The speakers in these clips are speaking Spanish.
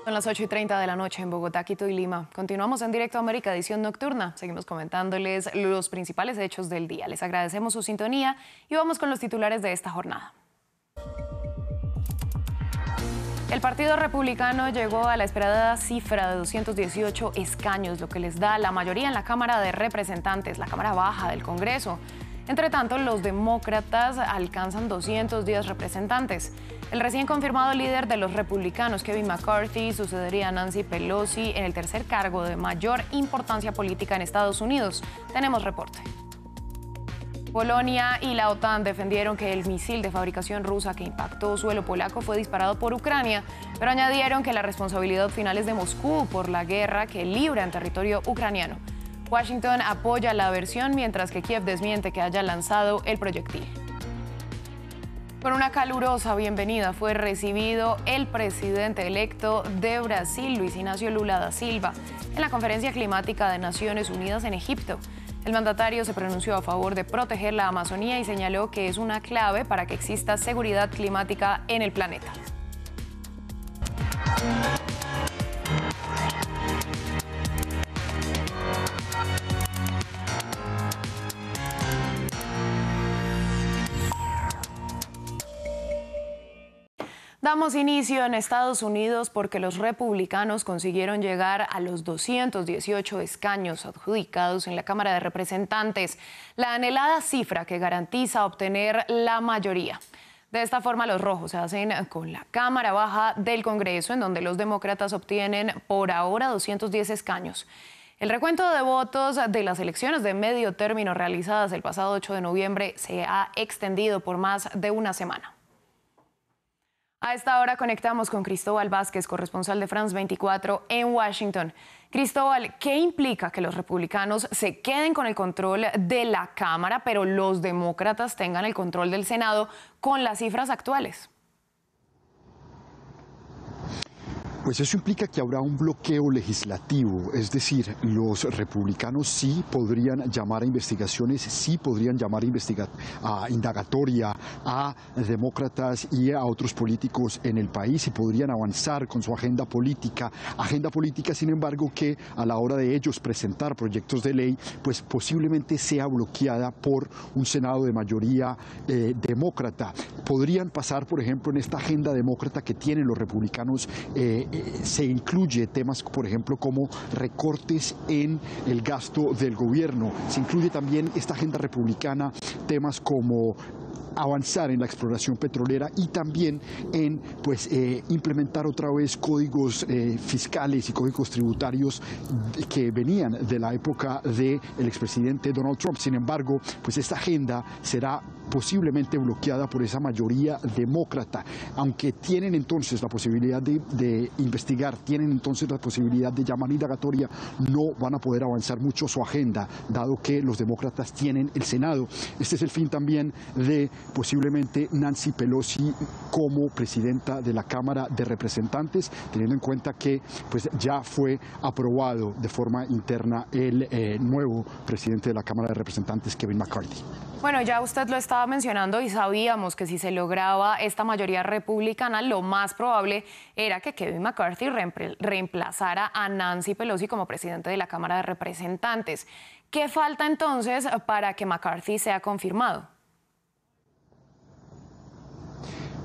Son las 8:30 de la noche en Bogotá, Quito y Lima. Continuamos en Directo América, edición nocturna. Seguimos comentándoles los principales hechos del día. Les agradecemos su sintonía y vamos con los titulares de esta jornada. El Partido Republicano llegó a la esperada cifra de 218 escaños, lo que les da la mayoría en la Cámara de Representantes, la Cámara Baja del Congreso. Entre tanto, los demócratas alcanzan 210 representantes. El recién confirmado líder de los republicanos, Kevin McCarthy, sucedería a Nancy Pelosi en el tercer cargo de mayor importancia política en Estados Unidos. Tenemos reporte. Polonia y la OTAN defendieron que el misil de fabricación rusa que impactó suelo polaco fue disparado por Ucrania, pero añadieron que la responsabilidad final es de Moscú por la guerra que libra en territorio ucraniano. Washington apoya la versión, mientras que Kiev desmiente que haya lanzado el proyectil. Con una calurosa bienvenida fue recibido el presidente electo de Brasil, Luis Ignacio Lula da Silva, en la Conferencia Climática de Naciones Unidas en Egipto. El mandatario se pronunció a favor de proteger la Amazonía y señaló que es una clave para que exista seguridad climática en el planeta. Damos inicio en Estados Unidos porque los republicanos consiguieron llegar a los 218 escaños adjudicados en la Cámara de Representantes, la anhelada cifra que garantiza obtener la mayoría. De esta forma, los rojos se hacen con la Cámara Baja del Congreso, en donde los demócratas obtienen por ahora 210 escaños. El recuento de votos de las elecciones de medio término realizadas el pasado 8 de noviembre se ha extendido por más de una semana. A esta hora conectamos con Cristóbal Vázquez, corresponsal de France 24 en Washington. Cristóbal, ¿qué implica que los republicanos se queden con el control de la Cámara, pero los demócratas tengan el control del Senado con las cifras actuales? Pues eso implica que habrá un bloqueo legislativo, es decir, los republicanos sí podrían llamar a investigaciones, sí podrían llamar a indagatoria a demócratas y a otros políticos en el país y podrían avanzar con su agenda política, sin embargo, que a la hora de ellos presentar proyectos de ley, pues posiblemente sea bloqueada por un Senado de mayoría demócrata. Podrían pasar, por ejemplo, en esta agenda demócrata que tienen los republicanos, se incluye temas, por ejemplo, como recortes en el gasto del gobierno. Se incluye también esta agenda republicana temas como avanzar en la exploración petrolera y también en implementar otra vez códigos fiscales y códigos tributarios que venían de la época del expresidente Donald Trump. Sin embargo, pues esta agenda será posiblemente bloqueada por esa mayoría demócrata, aunque tienen entonces la posibilidad de investigar, tienen entonces la posibilidad de llamar indagatoria, no van a poder avanzar mucho su agenda, dado que los demócratas tienen el Senado. Este es el fin también de posiblemente Nancy Pelosi como presidenta de la Cámara de Representantes, teniendo en cuenta que pues ya fue aprobado de forma interna el nuevo presidente de la Cámara de Representantes, Kevin McCarthy. Bueno, ya usted lo estaba mencionando y sabíamos que si se lograba esta mayoría republicana, lo más probable era que Kevin McCarthy reemplazara a Nancy Pelosi como presidente de la Cámara de Representantes. ¿Qué falta entonces para que McCarthy sea confirmado?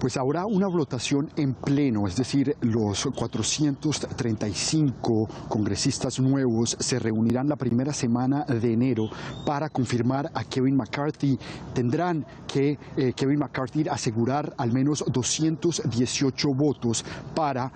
Pues habrá una votación en pleno, es decir, los 435 congresistas nuevos se reunirán la primera semana de enero para confirmar a Kevin McCarthy. Tendrán que Kevin McCarthy asegurar al menos 218 votos para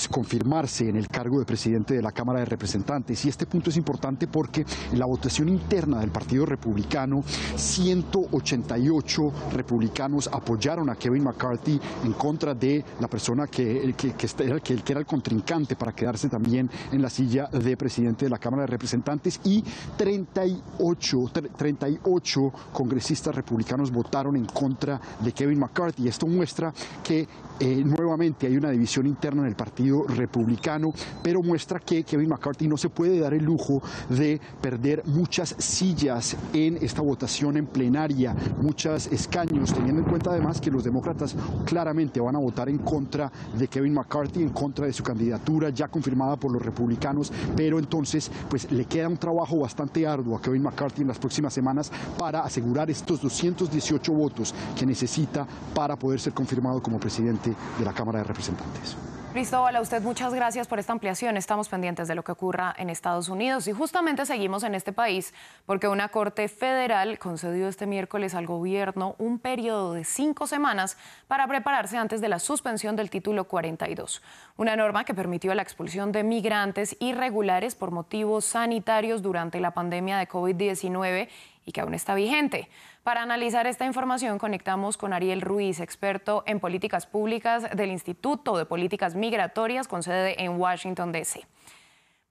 confirmarse en el cargo de presidente de la Cámara de Representantes. Y este punto es importante porque en la votación interna del Partido Republicano, 188 republicanos apoyaron a Kevin McCarthy en contra de la persona que era el contrincante para quedarse también en la silla de presidente de la Cámara de Representantes, y 38 congresistas republicanos votaron en contra de Kevin McCarthy. Esto muestra que nuevamente hay una división interna en el Partido Republicano, pero muestra que Kevin McCarthy no se puede dar el lujo de perder muchas sillas en esta votación en plenaria, muchos escaños, teniendo en cuenta además que los demócratas claramente van a votar en contra de Kevin McCarthy, en contra de su candidatura ya confirmada por los republicanos, pero entonces pues le queda un trabajo bastante arduo a Kevin McCarthy en las próximas semanas para asegurar estos 218 votos que necesita para poder ser confirmado como presidente de la Cámara de Representantes. Cristóbal, a usted muchas gracias por esta ampliación. Estamos pendientes de lo que ocurra en Estados Unidos y justamente seguimos en este país porque una corte federal concedió este miércoles al gobierno un periodo de 5 semanas para prepararse antes de la suspensión del título 42, una norma que permitió la expulsión de migrantes irregulares por motivos sanitarios durante la pandemia de COVID-19 y que aún está vigente. Para analizar esta información conectamos con Ariel Ruiz, experto en políticas públicas del Instituto de Políticas Migratorias con sede en Washington, D.C.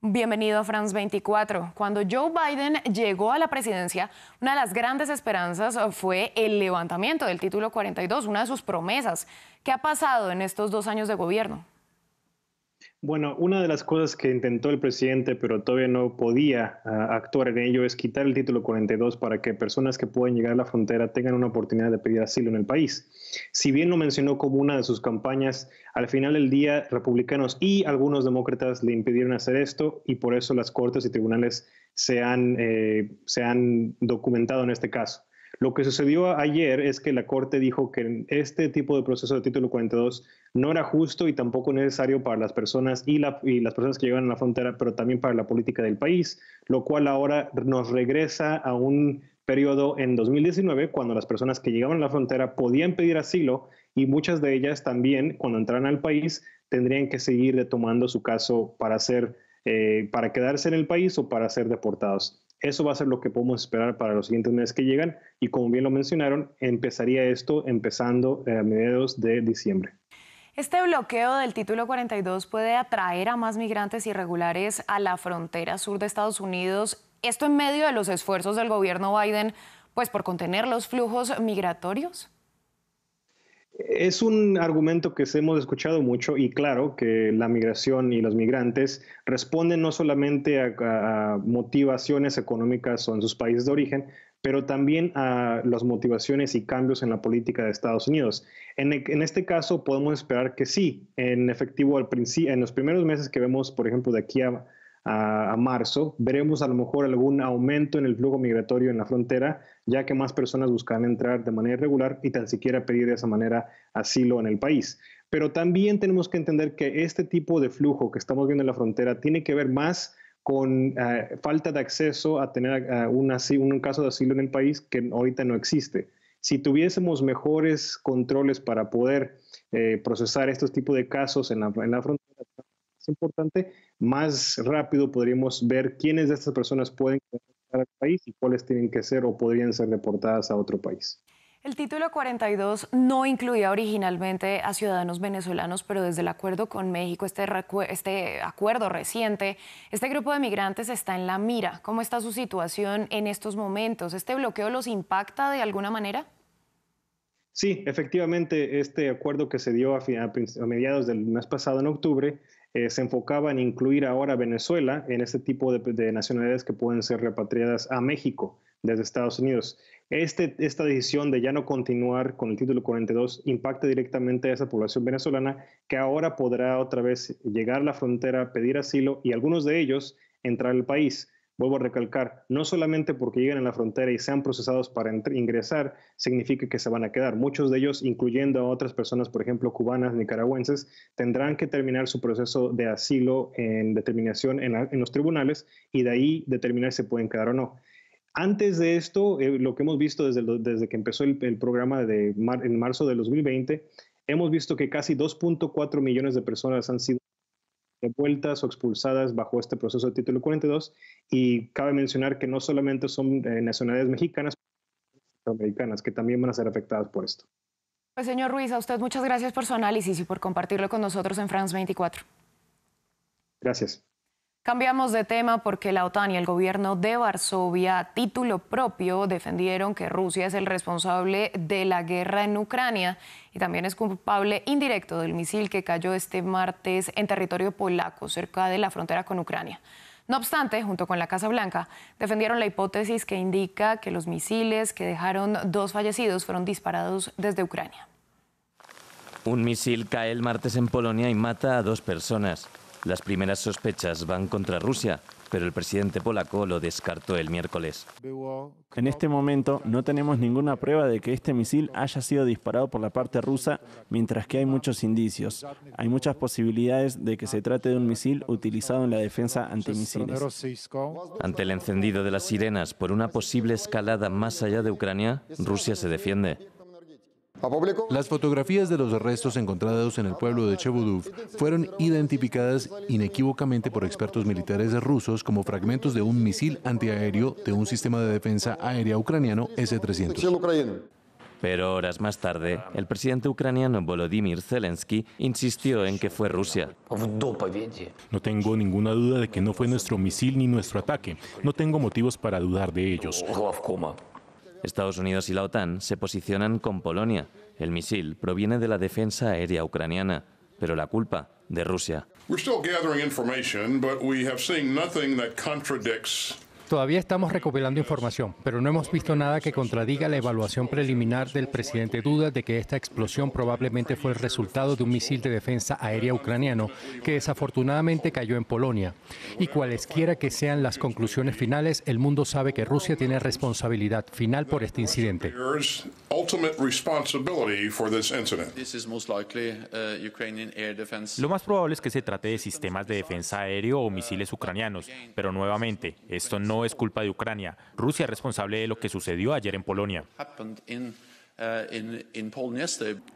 Bienvenido a France 24. Cuando Joe Biden llegó a la presidencia, una de las grandes esperanzas fue el levantamiento del título 42, una de sus promesas. ¿Qué ha pasado en estos 2 años de gobierno? Bueno, una de las cosas que intentó el presidente, pero todavía no podía actuar en ello, es quitar el título 42 para que personas que puedan llegar a la frontera tengan una oportunidad de pedir asilo en el país. Si bien lo mencionó como una de sus campañas, al final del día, republicanos y algunos demócratas le impidieron hacer esto y por eso las cortes y tribunales se han documentado en este caso. Lo que sucedió ayer es que la Corte dijo que este tipo de proceso de título 42 no era justo y tampoco necesario para las personas y las personas que llegan a la frontera, pero también para la política del país, lo cual ahora nos regresa a un periodo en 2019 cuando las personas que llegaban a la frontera podían pedir asilo y muchas de ellas también cuando entraran al país tendrían que seguir tomando su caso para quedarse en el país o para ser deportados. Eso va a ser lo que podemos esperar para los siguientes meses que llegan y como bien lo mencionaron, empezaría esto empezando a mediados de diciembre. ¿Este bloqueo del título 42 puede atraer a más migrantes irregulares a la frontera sur de Estados Unidos? Esto en medio de los esfuerzos del gobierno Biden, pues por contener los flujos migratorios. Es un argumento que hemos escuchado mucho y claro que la migración y los migrantes responden no solamente a motivaciones económicas o en sus países de origen, pero también a las motivaciones y cambios en la política de Estados Unidos. En este caso podemos esperar que sí, en efectivo en los primeros meses que vemos, por ejemplo, de aquí a marzo, veremos a lo mejor algún aumento en el flujo migratorio en la frontera, ya que más personas buscan entrar de manera irregular y tan siquiera pedir de esa manera asilo en el país. Pero también tenemos que entender que este tipo de flujo que estamos viendo en la frontera tiene que ver más con falta de acceso a tener un caso de asilo en el país que ahorita no existe. Si tuviésemos mejores controles para poder procesar estos tipos de casos en la frontera, es importante, más rápido podríamos ver quiénes de estas personas pueden entrar al país y cuáles tienen que ser o podrían ser deportadas a otro país. El título 42 no incluía originalmente a ciudadanos venezolanos, pero desde el acuerdo con México, este acuerdo reciente, este grupo de migrantes está en la mira. ¿Cómo está su situación en estos momentos? ¿Este bloqueo los impacta de alguna manera? Sí, efectivamente, este acuerdo que se dio a mediados del mes pasado, en octubre, se enfocaba en incluir ahora a Venezuela en este tipo de nacionalidades que pueden ser repatriadas a México desde Estados Unidos. Esta decisión de ya no continuar con el título 42 impacta directamente a esa población venezolana que ahora podrá otra vez llegar a la frontera, pedir asilo y algunos de ellos entrar al país. Vuelvo a recalcar, no solamente porque lleguen a la frontera y sean procesados para ingresar, significa que se van a quedar. Muchos de ellos, incluyendo a otras personas, por ejemplo, cubanas, nicaragüenses, tendrán que terminar su proceso de asilo en determinación en los tribunales y de ahí determinar si pueden quedar o no. Antes de esto, lo que hemos visto desde que empezó el programa en marzo de 2020, hemos visto que casi 2.4 millones de personas han sido devueltas o expulsadas bajo este proceso de título 42 y cabe mencionar que no solamente son nacionalidades mexicanas, sino centroamericanas que también van a ser afectadas por esto. Pues señor Ruiz, a usted muchas gracias por su análisis y por compartirlo con nosotros en France 24. Gracias. Cambiamos de tema porque la OTAN y el gobierno de Varsovia, a título propio, defendieron que Rusia es el responsable de la guerra en Ucrania y también es culpable indirecto del misil que cayó este martes en territorio polaco, cerca de la frontera con Ucrania. No obstante, junto con la Casa Blanca, defendieron la hipótesis que indica que los misiles que dejaron 2 fallecidos fueron disparados desde Ucrania. Un misil cae el martes en Polonia y mata a 2 personas. Las primeras sospechas van contra Rusia, pero el presidente polaco lo descartó el miércoles. En este momento no tenemos ninguna prueba de que este misil haya sido disparado por la parte rusa, mientras que hay muchos indicios. Hay muchas posibilidades de que se trate de un misil utilizado en la defensa antimisiles. Ante el encendido de las sirenas por una posible escalada más allá de Ucrania, Rusia se defiende. Las fotografías de los restos encontrados en el pueblo de Chebudov fueron identificadas inequívocamente por expertos militares rusos como fragmentos de un misil antiaéreo de un sistema de defensa aérea ucraniano S-300. Pero horas más tarde, el presidente ucraniano Volodymyr Zelensky insistió en que fue Rusia. No tengo ninguna duda de que no fue nuestro misil ni nuestro ataque. No tengo motivos para dudar de ellos. Estados Unidos y la OTAN se posicionan con Polonia. El misil proviene de la defensa aérea ucraniana, pero la culpa de Rusia. Todavía estamos recopilando información, pero no hemos visto nada que contradiga la evaluación preliminar del presidente Duda de que esta explosión probablemente fue el resultado de un misil de defensa aérea ucraniano que desafortunadamente cayó en Polonia. Y cualesquiera que sean las conclusiones finales, el mundo sabe que Rusia tiene responsabilidad final por este incidente. Lo más probable es que se trate de sistemas de defensa aéreo o misiles ucranianos, pero nuevamente, esto no es culpa de Ucrania. Rusia es responsable de lo que sucedió ayer en Polonia.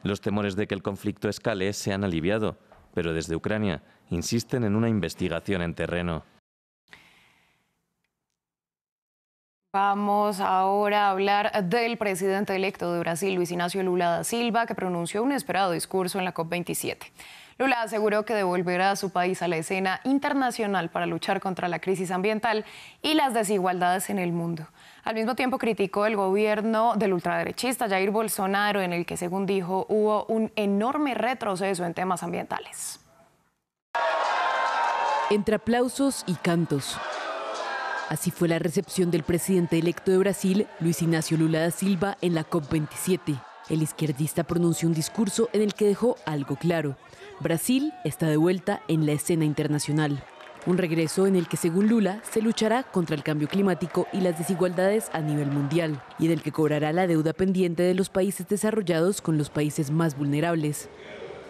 Los temores de que el conflicto escale se han aliviado, pero desde Ucrania insisten en una investigación en terreno. Vamos ahora a hablar del presidente electo de Brasil, Luis Inácio Lula da Silva, que pronunció un inesperado discurso en la COP27. Lula aseguró que devolverá a su país a la escena internacional para luchar contra la crisis ambiental y las desigualdades en el mundo. Al mismo tiempo criticó el gobierno del ultraderechista Jair Bolsonaro, en el que, según dijo, hubo un enorme retroceso en temas ambientales. Entre aplausos y cantos. Así fue la recepción del presidente electo de Brasil, Luis Inácio Lula da Silva, en la COP27. El izquierdista pronunció un discurso en el que dejó algo claro. Brasil está de vuelta en la escena internacional. Un regreso en el que, según Lula, se luchará contra el cambio climático y las desigualdades a nivel mundial, y en el que cobrará la deuda pendiente de los países desarrollados con los países más vulnerables.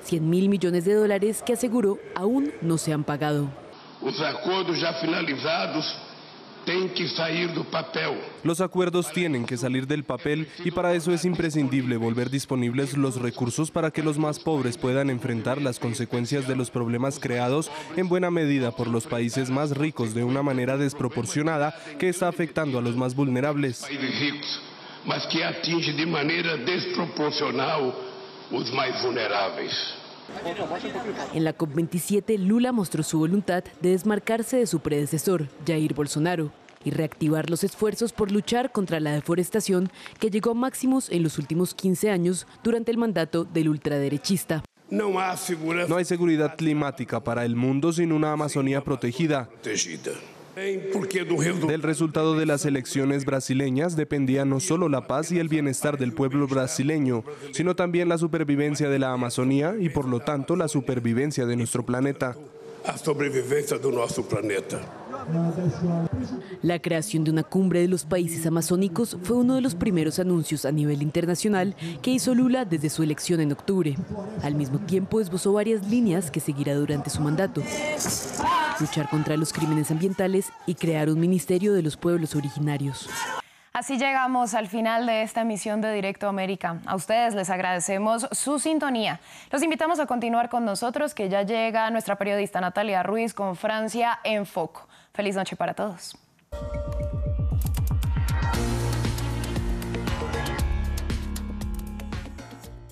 100.000 millones de dólares que, aseguró, aún no se han pagado. Los acuerdos ya finalizados tienen que salir del papel. Los acuerdos tienen que salir del papel y para eso es imprescindible volver disponibles los recursos para que los más pobres puedan enfrentar las consecuencias de los problemas creados en buena medida por los países más ricos de una manera desproporcionada que está afectando a los más vulnerables. Países ricos, mas que atinge de manera desproporcional los más vulnerables. En la COP27, Lula mostró su voluntad de desmarcarse de su predecesor, Jair Bolsonaro, y reactivar los esfuerzos por luchar contra la deforestación que llegó a máximos en los últimos 15 años durante el mandato del ultraderechista. No hay seguridad climática para el mundo sin una Amazonía protegida. Del resultado de las elecciones brasileñas dependía no solo la paz y el bienestar del pueblo brasileño, sino también la supervivencia de la Amazonía y por lo tanto la supervivencia de nuestro planeta. La sobrevivencia de nuestro planeta. La creación de una cumbre de los países amazónicos fue uno de los primeros anuncios a nivel internacional que hizo Lula desde su elección en octubre. Al mismo tiempo esbozó varias líneas que seguirá durante su mandato. Luchar contra los crímenes ambientales y crear un ministerio de los pueblos originarios. Así llegamos al final de esta emisión de Directo América. A ustedes les agradecemos su sintonía. Los invitamos a continuar con nosotros, que ya llega nuestra periodista Natalia Ruiz con Francia en Foco. Feliz noche para todos.